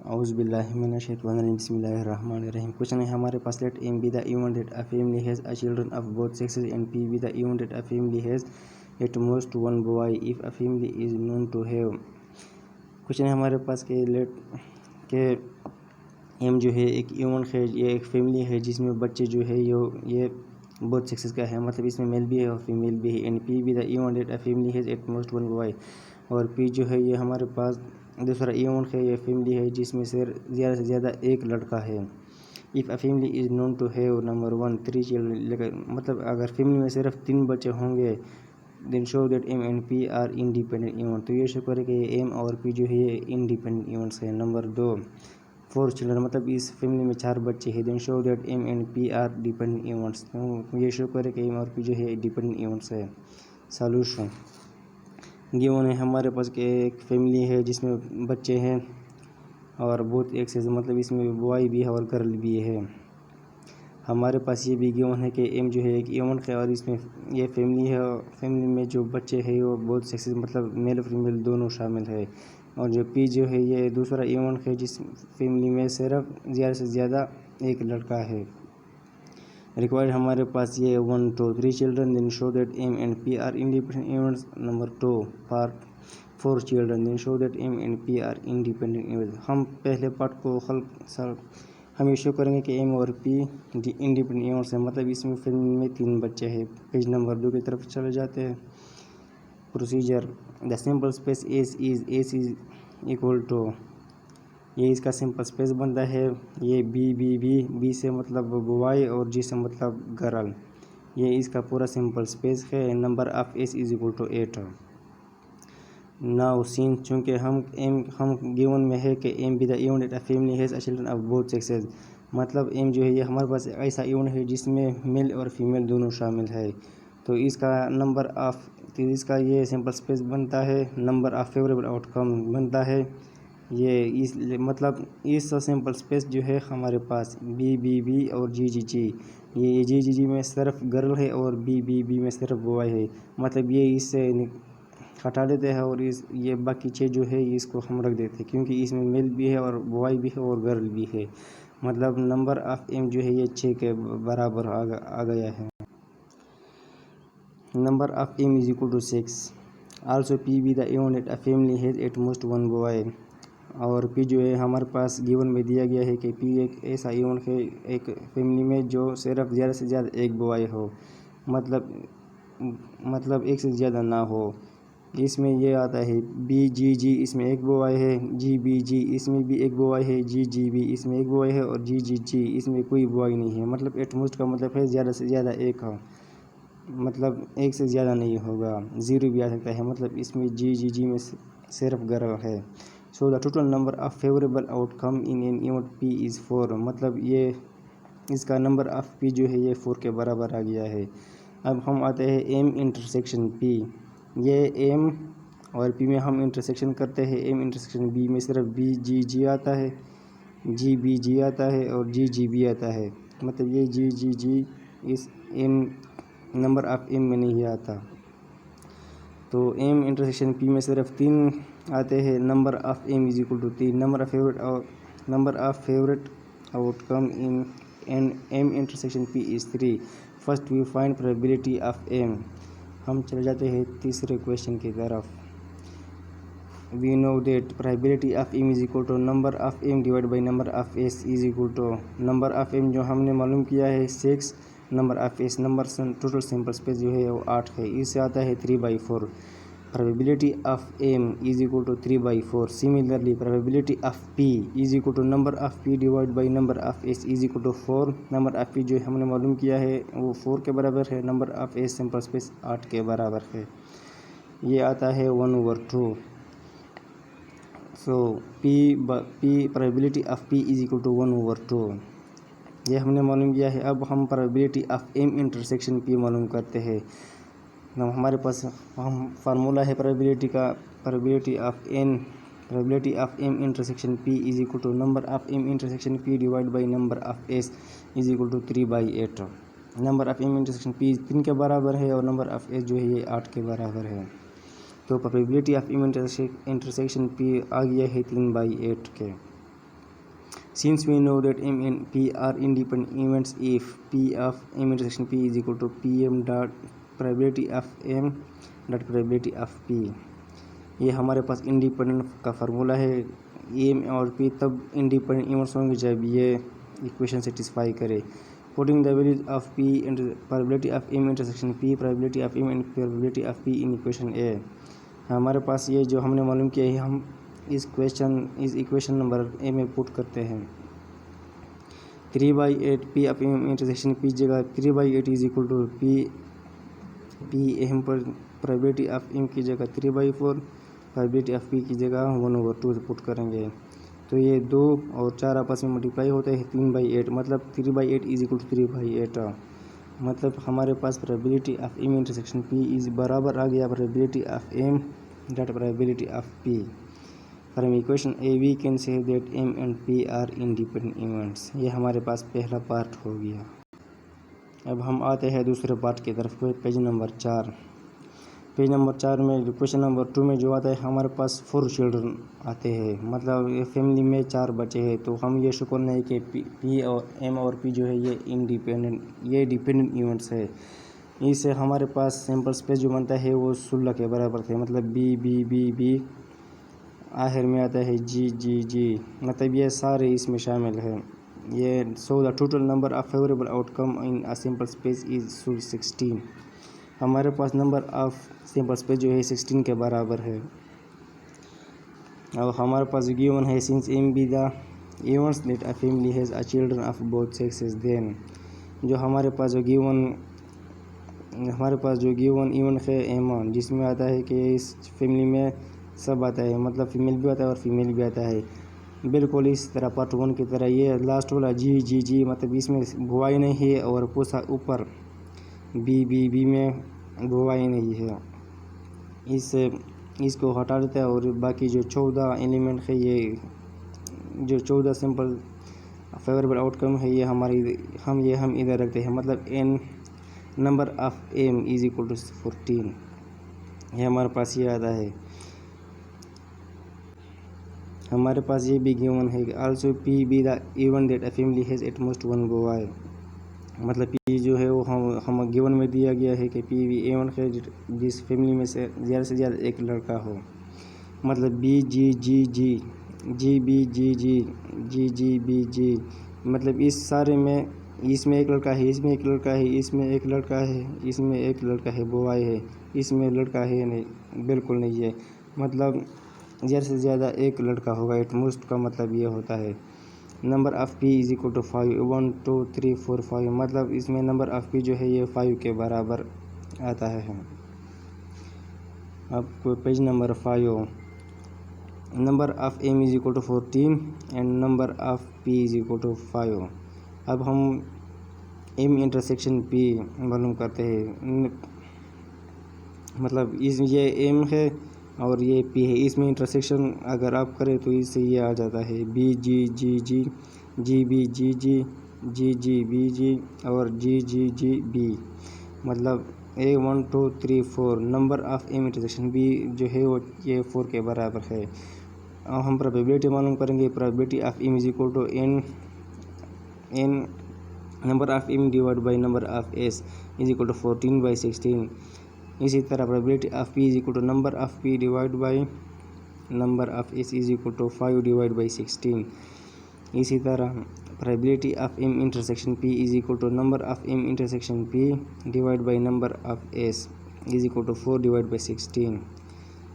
औज़ुबिल्लाहिमिनश्शैतानिर्रजीम बिस्मिल्लाहिर्रहमानिर्रहीम। क्वेश्चन है हमारे पास, let M be the event that a family has a children of both sexes and P be the event that a family has at most one boy if a family is known to have. Question है हमारे पास के late के M जो है एक event है, ये एक फैमिली है जिसमें बच्चे जो है ये बोथ सेक्सेस का है, मतलब इसमें मेल भी है और फीमेल भी है। And P be the event that a family has at most one boy, और पी जो है ये हमारे पास दूसरा इवेंट है, ये फैमिली है जिसमें से ज़्यादा एक लड़का है। If a family is known to have number 1 3 children, मतलब अगर फैमिली में सिर्फ 3 बच्चे होंगे, then show that M and P are independent event, तो ये शो करे कि एम और पी जो है ये इंडिपेंडेंट इवेंट्स है। नंबर 2 4 चिल्ड्रन, मतलब इस फैमिली में 4 बच्चे हैं, then show that M and P are dependent events, तो ये शो करे कि एम और पी जो है डिपेंडेंट इवेंट्स है। सॉल्यूशन गिवन है हमारे पास कि एक फैमिली है जिसमें बच्चे हैं और बहुत एक से, मतलब इसमें बॉय भी है और गर्ल भी है। हमारे पास ये भी गिवन है कि एम जो है एक इवेंट है और इसमें ये फैमिली है, और फैमिली में जो बच्चे हैं वो बहुत सेक्सेस, मतलब मेल और फीमेल दोनों शामिल है। और जो पी जो है ये दूसरा इवेंट है जिस फैमिली में सिर्फ ज़्यादा से ज़्यादा एक लड़का है। रिक्वायर्ड हमारे पास ये 1 to 3 children, then show that M and P are independent events. Number 2 part 4 children, then show that M and P are independent events. हम पहले पार्ट को हम ये शो करेंगे कि एम और पी इंडिपेंडेंट इवेंट्स है, मतलब इसमें फिल्म में 3 बच्चे हैं। पेज नंबर 2 की तरफ चले जाते हैं। Procedure the simple space S is equal to, ये इसका सिंपल स्पेस बनता है। ये बी से मतलब बॉय और जी से मतलब गर्ल, ये इसका पूरा सिंपल स्पेस है। Number of S is equal to 8। Now seen, चूँकि हम गिवन में है कि M be the event at a family has a children of both sexes, मतलब एम जो है ये हमारे पास ऐसा इवेंट है जिसमें मेल और फीमेल दोनों शामिल है, तो इसका नंबर ऑफ, तो इसका ये सिंपल स्पेस बनता है। नंबर ऑफ फेवरेबल आउटकम बनता है ये इस, मतलब इस सिंपल स्पेस जो है हमारे पास बी और जी, ये जी में सिर्फ गर्ल है और बी में सिर्फ बॉय है, मतलब ये इससे हटा देते हैं और इस ये बाकी चीज़ जो है इसको हम रख देते हैं, क्योंकि इसमें मेल भी है और बॉय भी है और गर्ल भी है, मतलब नंबर ऑफ एम जो है ये 6 के बराबर आ गया है। Number of M is equal to 6। Also P be the event at a family has at most 1 boy, और पी जो है हमारे पास गिवन में दिया गया है कि पी एक ऐसा इवेंट है एक फैमिली में जो सिर्फ ज़्यादा से ज़्यादा एक बॉय हो, मतलब एक से ज़्यादा ना हो। इसमें ये आता है जी, इसमें एक बॉय है, जी इसमें भी एक बॉय है, जी भी इसमें एक बॉय है, और जी इसमें कोई बॉय नहीं है। मतलब एट मोस्ट का मतलब है ज़्यादा से ज़्यादा एक हो, मतलब एक से ज़्यादा नहीं होगा। 0 भी आ सकता है, मतलब इसमें जी में सिर्फ गर्ल है। सो the total number of favourable outcome in an event P is 4, मतलब ये इसका नंबर ऑफ पी जो है ये 4 के बराबर आ गया है। अब हम आते हैं एम इंटरसेक्शन पी, ये एम और पी में हम इंटरसेक्शन करते हैं। एम इंटरसेक्शन बी में सिर्फ बी जी आता है, जी आता है और जी भी आता है, मतलब ये जी इस एम नंबर ऑफ एम में नहीं आता। तो एम इंटरसेक्शन पी में सिर्फ 3 आते हैं। Number of M is equal to 3। Number of favourite outcome in an M intersection P is 3। First we find probability of M. हम चले जाते हैं तीसरे क्वेश्चन की तरफ। We know that probability of M is equal to number of M divide by number of S is equal to, number of M जो हमने मालूम किया है 6, number of S total simple space जो है वो 8 है, इससे आता है 3/4। Probability of M is equal to 3/4। Similarly probability of P is equal to number of P divide by number of S is equal to 4। Number of P जो हमने मालूम किया है वो 4 के बराबर है, number of S sample space 8 के बराबर है, ये आता है 1/2। So P probability of P is equal to 1/2, ये हमने मालूम किया है। अब हम probability of M intersection P मालूम करते हैं। हमारे पास हम फार्मूला है probability of M intersection P is equal to number of M intersection P divide by number of S is equal to 3/8। Number of M intersection P 3 के बराबर है और नंबर ऑफ एस जो है ये 8 के बराबर है, तो probability of M intersection P आ गया है 3/8 के। Since we know that M and P are independent events, if P of M intersection P is equal to Pm dot probability of M dot probability of P, ये हमारे पास independent का formula है। M और P तब independent events होंगे जब ये इक्वेशन सेटिस्फाई करे। Putting the values of P and probability of M intersection P, probability of M and probability of P in equation A. हमारे पास ये जो हमने मालूम किया है, हम इस इक्वेशन नंबर ए में पुट करते हैं। 3/8 P of M intersection P जगह 3/8 is equal to P M पर प्रोबेबिलिटी ऑफ एम की जगह 3/4, प्रोबेबिलिटी ऑफ पी की जगह 1/2 पुट करेंगे। तो ये 2 और 4 आपस में मल्टीप्लाई होते हैं 3/8, मतलब 3/8 इज इक्वल टू 3/8। मतलब हमारे पास probability of M intersection P is बराबर आ गया probability of M dot probability of P. From equation A we can say that M and P are independent events. ये हमारे पास पहला पार्ट हो गया। अब हम आते हैं दूसरे पार्ट की तरफ, पेज नंबर 4। पेज नंबर 4 में क्वेश्चन नंबर 2 में जो आता है, हमारे पास 4 चिल्ड्रन आते हैं, मतलब ये फैमिली में 4 बच्चे हैं। तो हम ये शुक्र नहीं कि पी और एम और पी जो है ये डिपेंडेंट इवेंट्स है। इससे हमारे पास सैम्पल स्पेस जो बनता है वो 16 के बराबर थे, मतलब बी बी बी बी, आखिर में आता है जी जी जी, मतलब ये सारे इसमें शामिल हैं। ये so the total number of favourable outcome in a sample space is 16। हमारे पास नंबर ऑफ सैम्पल स्पेस जो है 16 के बराबर है। और हमारे पास गिवन है since M be the events that a family has a children of both sexes, then जो हमारे पास जो गिवन इवेंट है एम, जिसमें आता है कि इस फैमिली में सब आता है, मतलब फीमेल भी आता है और फीमेल भी आता है। बिल्कुल इस तरह पार्ट 1 की तरह ये लास्ट वाला जी जी जी, मतलब इसमें बुआई नहीं है, और पूछा ऊपर बी बी बी में बुआई नहीं है। इसको हटा देता है, और बाकी जो 14 एलिमेंट है, ये जो 14 सिंपल फेवरेबल आउटकम है, ये हम इधर रखते हैं, मतलब N number of M is equal to 14। ये हमारे पास ये आता है। हमारे पास ये भी गिवन है कि also P be the event that a family has at most 1 boy, मतलब पी जो है वो हम गिवन में दिया गया है कि पी वी इवेंट है जिस फैमिली में से ज़्यादा एक लड़का हो, मतलब B G G G G B G G G G B जी, मतलब इस सारे में इसमें एक लड़का है, इसमें एक लड़का है, इसमें एक लड़का है, इसमें एक लड़का है, बॉय है, इसमें लड़का है नहीं, बिल्कुल नहीं है, मतलब ज़्यादा से ज़्यादा एक लड़का होगा एट मोस्ट का मतलब ये होता है। Number of P is equal to 5, 1 2 3 4 5, मतलब इसमें नंबर ऑफ़ पी जो है ये 5 के बराबर आता है। अब page number 5, number of M is equal to 14 and number of P is equal to 5। अब हम एम इंटरसेक्शन पी मालूम करते हैं, मतलब ये एम है और ये पी है, इसमें इंटरसेक्शन अगर आप करें तो इससे ये आ जाता है B G G G G B G G G G B G और जी जी जी बी, मतलब A 1 2 3 4 number of M intersection B जो है वो ये 4 के बराबर है। अब हम प्रोबेबिलिटी मालूम करेंगे, probability of M is equal to N number of M divide by number of S is equal to 14/16। इसी तरह probability of P is equal to number of P divide by number of S is equal to 5 divide by 16। इसी तरह probability of M intersection P is equal to number of M intersection P divide by number of S is equal to 4 divide by 16।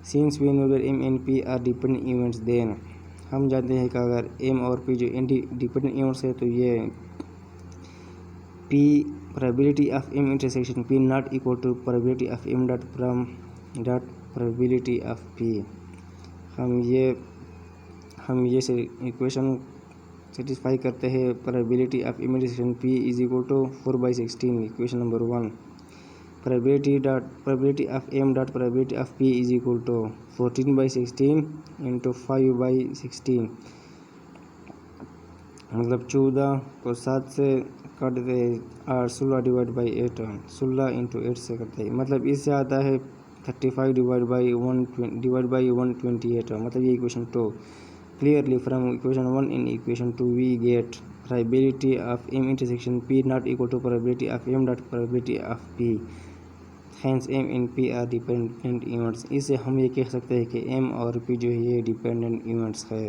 Since we know that M and P are dependent events, then हम जानते हैं कि अगर M और P जो dependent events है तो ये P probability of m intersection p not equal to probability of m dot probability of p। हम ये से इक्वेशन सेटिस्फाई करते हैं। probability of m intersection p is equal to 4/16, equation number 1। probability of m dot probability of p is equal to 14/16 into 5/16, मतलब 14 को 7 से काट दे और 16 डिवाइड बाई 8, 16 इंटू 8 से करते हैं, मतलब इससे आता है 35 डिवाइड बाई 128, मतलब ये equation 2। Clearly from equation 1 in equation 2 we get probability of M intersection P not equal to probability of M dot probability of P, hence M and P are dependent events। इससे हम ये कह सकते हैं कि M और P जो है ये डिपेंडेंट इवेंट्स है।